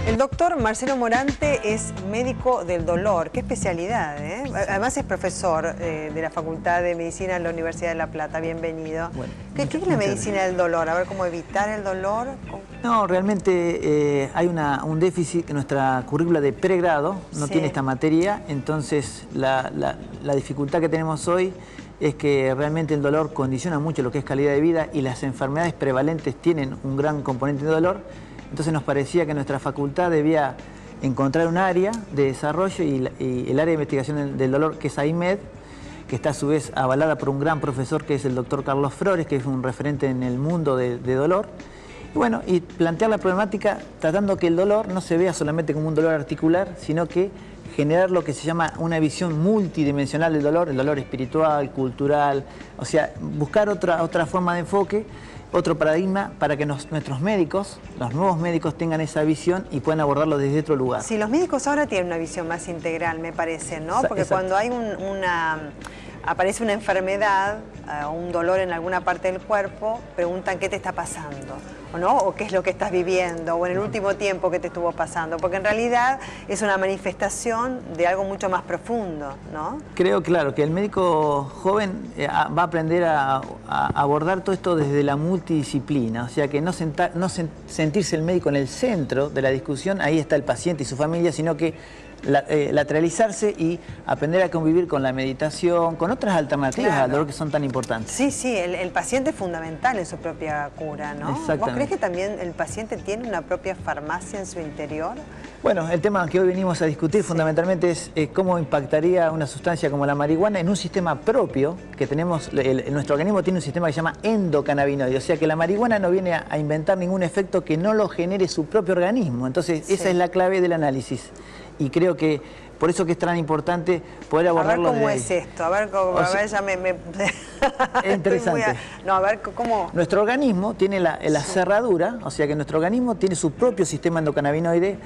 El doctor Marcelo Morante es médico del dolor. Qué especialidad, ¿eh? Además es profesor de la Facultad de Medicina de la Universidad de La Plata. Bienvenido. Bueno, ¿Qué es la medicina del dolor? A ver, ¿cómo evitar el dolor? No, realmente hay un déficit en nuestra currícula de pregrado, no tiene esta materia, entonces la dificultad que tenemos hoy es que realmente el dolor condiciona mucho lo que es calidad de vida y las enfermedades prevalentes tienen un gran componente de dolor. Entonces nos parecía que nuestra facultad debía encontrar un área de desarrollo y el área de investigación del dolor, que es AIMED, que está a su vez avalada por un gran profesor que es el doctor Carlos Flores, que es un referente en el mundo de dolor. Y bueno, y plantear la problemática tratando que el dolor no se vea solamente como un dolor articular, sino que generar lo que se llama una visión multidimensional del dolor, el dolor espiritual, cultural, o sea, buscar otra forma de enfoque, otro paradigma para que nuestros médicos, los nuevos médicos, tengan esa visión y puedan abordarlo desde otro lugar. Sí, los médicos ahora tienen una visión más integral, me parece, ¿no? Porque cuando hay aparece una enfermedad o un dolor en alguna parte del cuerpo, preguntan qué te está pasando, ¿o no? O qué es lo que estás viviendo, o en el último tiempo que te estuvo pasando, porque en realidad es una manifestación de algo mucho más profundo, ¿no? Creo, claro, que el médico joven va a aprender a abordar todo esto desde la multidisciplina, o sea que no sentirse el médico en el centro de la discusión, ahí está el paciente y su familia, sino que lateralizarse y aprender a convivir con la meditación, con otras alternativas al dolor que son tan importantes. Sí, sí, el paciente es fundamental en su propia cura, ¿no? ¿Vos crees que también el paciente tiene una propia farmacia en su interior? Bueno, el tema que hoy venimos a discutir fundamentalmente es cómo impactaría una sustancia como la marihuana en un sistema propio que tenemos. Nuestro organismo tiene un sistema que se llama endocannabinoide, o sea que la marihuana no viene a inventar ningún efecto que no lo genere su propio organismo. Entonces, esa es la clave del análisis. Y creo que por eso que es tan importante poder abordarlo. A ver cómo es esto, a ver, ya es interesante. A ver cómo... Nuestro organismo tiene la cerradura, o sea que nuestro organismo tiene su propio sistema endocannabinoide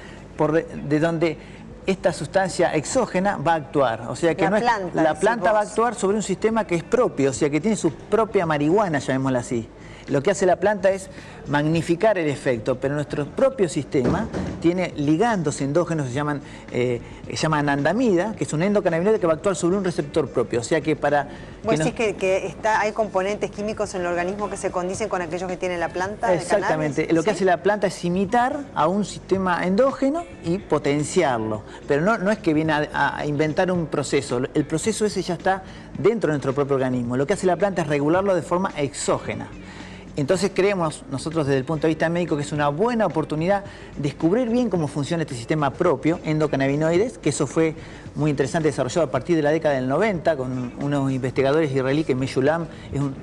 de donde esta sustancia exógena va a actuar. O sea que la planta va a actuar sobre un sistema que es propio, o sea que tiene su propia marihuana, llamémosla así. Lo que hace la planta es magnificar el efecto, pero nuestro propio sistema tiene ligandos endógenos que se llaman anandamida, que es un endocannabinoide que va a actuar sobre un receptor propio. O sea que para... ¿Vos decís que hay componentes químicos en el organismo que se condicen con aquellos que tiene la planta? Exactamente. Lo que hace la planta es imitar a un sistema endógeno y potenciarlo. Pero no es que viene a inventar un proceso. El proceso ese ya está dentro de nuestro propio organismo. Lo que hace la planta es regularlo de forma exógena. Entonces creemos nosotros desde el punto de vista médico que es una buena oportunidad descubrir bien cómo funciona este sistema propio, endocannabinoides, que eso fue muy interesante desarrollado a partir de la década del 90 con unos investigadores israelíes, que Meshulam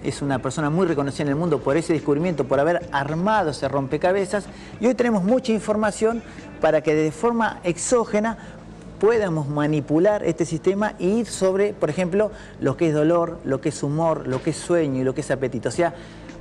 es una persona muy reconocida en el mundo por ese descubrimiento, por haber armado ese rompecabezas, y hoy tenemos mucha información para que de forma exógena podamos manipular este sistema e ir sobre, por ejemplo, lo que es dolor, lo que es humor, lo que es sueño y lo que es apetito. O sea,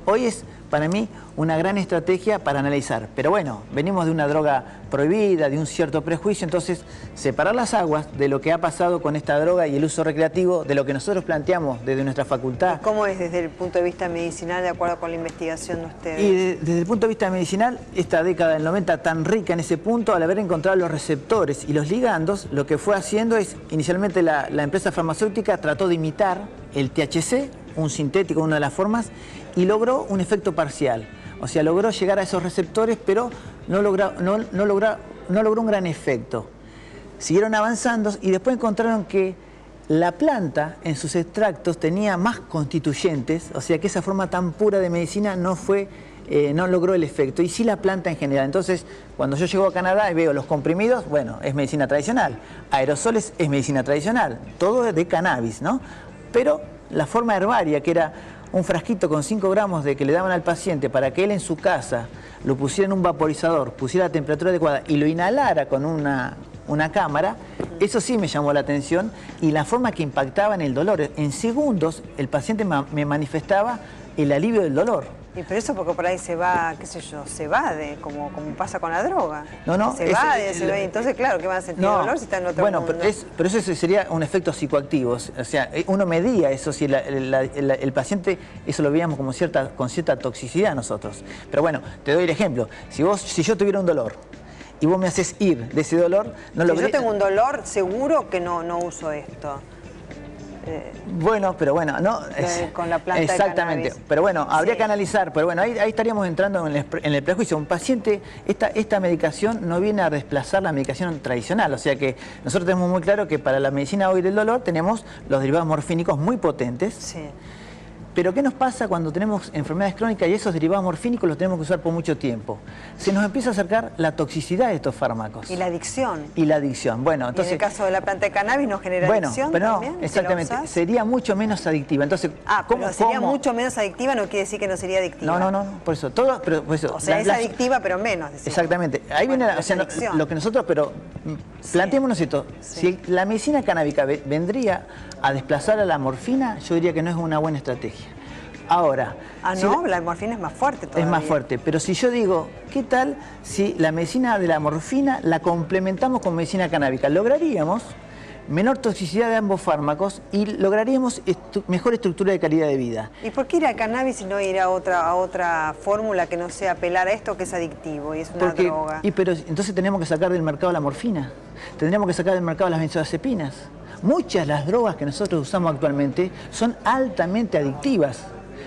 hoy es, para mí, una gran estrategia para analizar. Pero bueno, venimos de una droga prohibida, de un cierto prejuicio, entonces separar las aguas de lo que ha pasado con esta droga y el uso recreativo, de lo que nosotros planteamos desde nuestra facultad. ¿Cómo es desde el punto de vista medicinal, de acuerdo con la investigación de ustedes? Y desde el punto de vista medicinal, esta década del 90 tan rica en ese punto, al haber encontrado los receptores y los ligandos, lo que fue haciendo es, inicialmente la empresa farmacéutica trató de imitar el THC, un sintético, una de las formas, y logró un efecto parcial. O sea, logró llegar a esos receptores, pero no logró un gran efecto. Siguieron avanzando y después encontraron que la planta en sus extractos tenía más constituyentes, o sea que esa forma tan pura de medicina no logró el efecto, y sí la planta en general. Entonces, cuando yo llego a Canadá y veo los comprimidos, bueno, es medicina tradicional, aerosoles es medicina tradicional, todo de cannabis, ¿no? Pero la forma herbaria, que era un frasquito con 5 gramos que le daban al paciente para que él en su casa lo pusiera en un vaporizador, pusiera la temperatura adecuada y lo inhalara con una cámara, eso sí me llamó la atención, y la forma que impactaba en el dolor. En segundos el paciente me manifestaba el alivio del dolor. Y pero eso porque por ahí se va, qué sé yo, se evade, como pasa con la droga. No, se evade, entonces claro, ¿qué van a sentir dolor si está en otro mundo? Bueno, pero eso sería un efecto psicoactivo, o sea, uno medía eso, si el paciente, eso lo veíamos como con cierta toxicidad nosotros. Pero bueno, te doy el ejemplo, si yo tuviera un dolor y vos me haces ir de ese dolor, no si yo tengo un dolor, seguro que no uso esto. Bueno, pero bueno, no con la planta exactamente, de cannabis. pero bueno, habría que analizar, pero bueno, ahí estaríamos entrando en el prejuicio. Un paciente, esta medicación no viene a desplazar la medicación tradicional, o sea que nosotros tenemos muy claro que para la medicina hoy del dolor tenemos los derivados morfínicos muy potentes. Sí. Pero ¿qué nos pasa cuando tenemos enfermedades crónicas y esos derivados morfínicos los tenemos que usar por mucho tiempo? Se nos empieza a acercar la toxicidad de estos fármacos. Y la adicción. Y la adicción. Bueno, entonces, ¿y en el caso de la planta de cannabis no genera adicción pero también? No, exactamente. Sería mucho menos adictiva. Entonces, pero sería mucho menos adictiva, no quiere decir que no sería adictiva. No, por eso. Por eso o sea, es adictiva, pero menos. Decimos. Exactamente. Ahí viene lo que nosotros, planteémonos esto. Si la medicina canábica vendría a desplazar a la morfina, yo diría que no es una buena estrategia. Ahora... la morfina es más fuerte todavía. Es más fuerte, pero si yo digo, ¿qué tal si la medicina de la morfina la complementamos con medicina canábica? Lograríamos menor toxicidad de ambos fármacos y lograríamos mejor estructura de calidad de vida. ¿Y por qué ir al cannabis y no ir a otra fórmula que no sea apelar a esto que es adictivo y es una droga? Pero entonces tenemos que sacar del mercado la morfina, tendríamos que sacar del mercado las benzodiazepinas. Muchas de las drogas que nosotros usamos actualmente son altamente adictivas.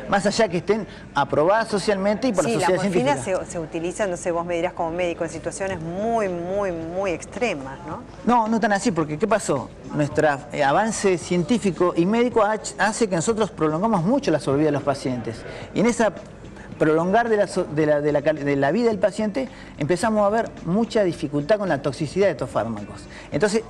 Más allá que estén aprobadas socialmente y por la sociedad científica. Sí, la morfina se utiliza, no sé, vos me dirás como médico, en situaciones muy extremas, ¿no? No tan así, porque ¿qué pasó? Nuestro avance científico y médico hace que nosotros prolongamos mucho la sobrevida de los pacientes. Y en esa prolongar de la vida del paciente empezamos a ver mucha dificultad con la toxicidad de estos fármacos. Entonces,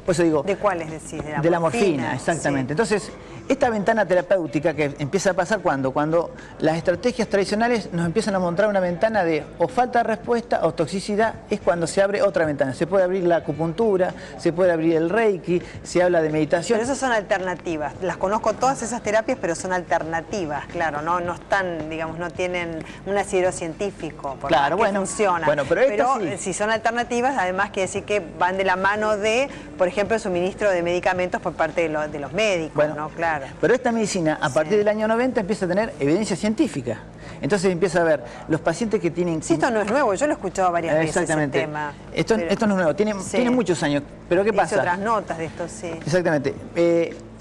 por eso digo... ¿De cuáles decís? De la morfina, exactamente. Sí. Entonces, esta ventana terapéutica que empieza a pasar cuando las estrategias tradicionales nos empiezan a mostrar una ventana de o falta de respuesta o toxicidad, es cuando se abre otra ventana. Se puede abrir la acupuntura, se puede abrir el reiki, se habla de meditación. Pero esas son alternativas. Las conozco todas esas terapias, pero son alternativas, claro. No están, digamos, no tienen un asidero científico. Claro, bueno, funciona. Bueno, pero sí. Si son alternativas, además quiere decir que van de la mano de, por ejemplo, el suministro de medicamentos por parte de los médicos, bueno, ¿no? Claro. Pero esta medicina, a partir del año 90, empieza a tener evidencia científica. Entonces empieza a ver los pacientes que tienen... Sí, esto no es nuevo, yo lo he escuchado varias veces. Exactamente. El tema. Esto no es nuevo, tiene muchos años. Pero ¿qué pasa? Hice otras notas de esto, sí. Exactamente.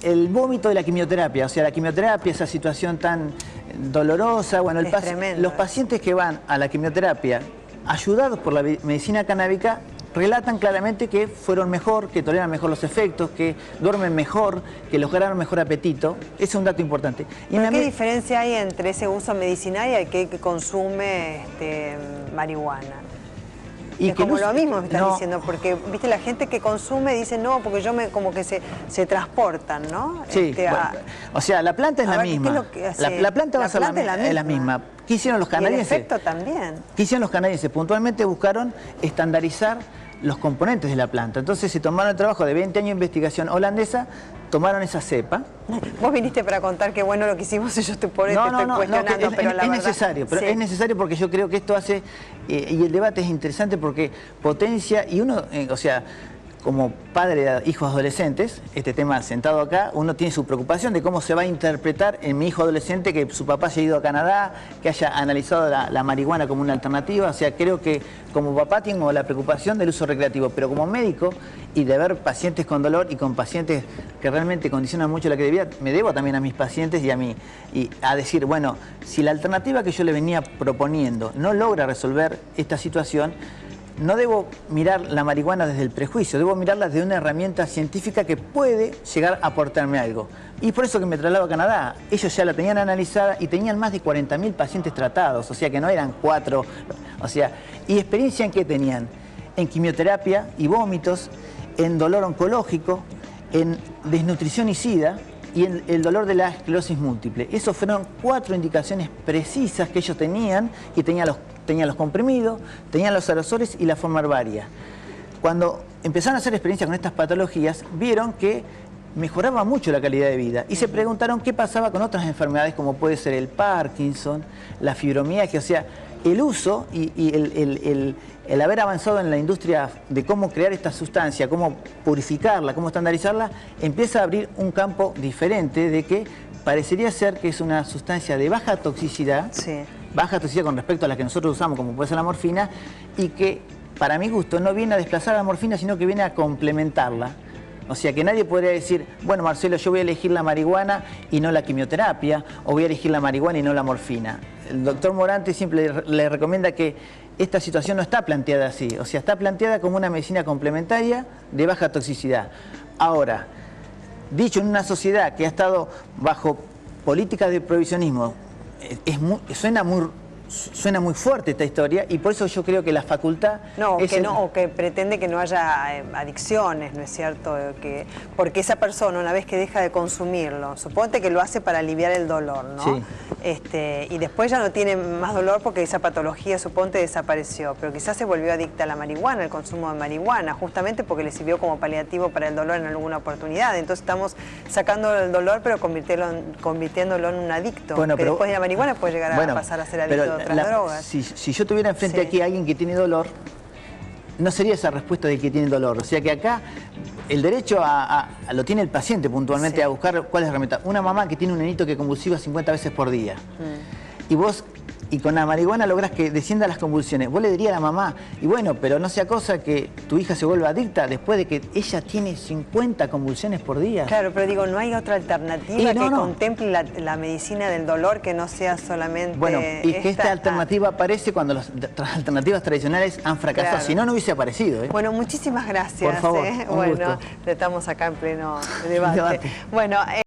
El vómito de la quimioterapia, o sea, la quimioterapia, esa situación tan dolorosa, bueno, los pacientes que van a la quimioterapia ayudados por la medicina canábica relatan claramente que fueron mejor, que toleran mejor los efectos, que duermen mejor, que lograron mejor apetito. Ese es un dato importante. ¿Qué diferencia hay entre ese uso medicinal y el que consume marihuana? Y es como lo mismo me estás diciendo, porque viste la gente que consume dice no, porque como que se transportan, ¿no? Sí, o sea, la planta es la misma. La planta es la misma. ¿Qué hicieron los canadienses? Y el efecto también. ¿Qué hicieron los canadienses? Puntualmente buscaron estandarizar los componentes de la planta. Entonces se tomaron el trabajo de 20 años de investigación holandesa, tomaron esa cepa. Vos viniste para contar qué bueno lo que hicimos y yo te estoy cuestionando, pero la verdad... necesario, pero es necesario porque yo creo que esto hace, y el debate es interesante porque potencia, y uno, o sea, como padre de hijos adolescentes, este tema sentado acá, uno tiene su preocupación de cómo se va a interpretar en mi hijo adolescente que su papá haya ido a Canadá, que haya analizado la marihuana como una alternativa. O sea, creo que como papá tengo la preocupación del uso recreativo, pero como médico y de ver pacientes con dolor y con pacientes que realmente condicionan mucho la calidad de vida, me debo también a mis pacientes y a decir, bueno, si la alternativa que yo le venía proponiendo no logra resolver esta situación, no debo mirar la marihuana desde el prejuicio, debo mirarla desde una herramienta científica que puede llegar a aportarme algo. Y por eso que me traslado a Canadá. Ellos ya la tenían analizada y tenían más de 40.000 pacientes tratados, o sea que no eran 4. O sea, ¿y experiencia en qué tenían? En quimioterapia y vómitos, en dolor oncológico, en desnutrición y SIDA y en el dolor de la esclerosis múltiple. Esas fueron 4 indicaciones precisas que ellos tenían y tenían los comprimidos, tenían los aerosoles y la forma herbaria. Cuando empezaron a hacer experiencias con estas patologías, vieron que mejoraba mucho la calidad de vida y se preguntaron qué pasaba con otras enfermedades como puede ser el Parkinson, la fibromialgia, o sea, el uso y el haber avanzado en la industria de cómo crear esta sustancia, cómo purificarla, cómo estandarizarla, empieza a abrir un campo diferente de que parecería ser que es una sustancia de baja toxicidad, sí, baja toxicidad con respecto a la que nosotros usamos, como puede ser la morfina, y que para mi gusto, no viene a desplazar a la morfina, sino que viene a complementarla. O sea, que nadie podría decir, bueno, Marcelo, yo voy a elegir la marihuana y no la quimioterapia, o voy a elegir la marihuana y no la morfina. El doctor Morante siempre le recomienda que esta situación no está planteada así, o sea, está planteada como una medicina complementaria de baja toxicidad. Ahora, dicho en una sociedad que ha estado bajo políticas de prohibicionismo, suena muy fuerte esta historia, y por eso yo creo que la facultad... O que pretende que no haya adicciones, ¿no es cierto? Porque esa persona, una vez que deja de consumirlo, suponte que lo hace para aliviar el dolor, ¿no? Sí. Y después ya no tiene más dolor porque esa patología, suponte, desapareció, pero quizás se volvió adicta a la marihuana, al consumo de marihuana, justamente porque le sirvió como paliativo para el dolor en alguna oportunidad. Entonces estamos sacando el dolor, pero convirtiéndolo en un adicto, bueno, que pero, después de la marihuana puede llegar a pasar a ser adicto de otras drogas. Si yo tuviera enfrente aquí a alguien que tiene dolor, no sería esa respuesta del que tiene dolor. O sea que acá el derecho lo tiene el paciente puntualmente, a buscar cuál es la herramienta. Una mamá que tiene un nenito que convulsiva 50 veces por día. Y con la marihuana logras que desciendan las convulsiones. Vos le dirías a la mamá, y bueno, pero no sea cosa que tu hija se vuelva adicta después de que ella tiene 50 convulsiones por día. Claro, pero digo, ¿no hay otra alternativa que contemple la medicina del dolor que no sea solamente Bueno, y que esta alternativa aparece cuando las alternativas tradicionales han fracasado. Claro. Si no, no hubiese aparecido. Bueno, muchísimas gracias. Por favor, un bueno, gusto. estamos acá en pleno debate. Bueno,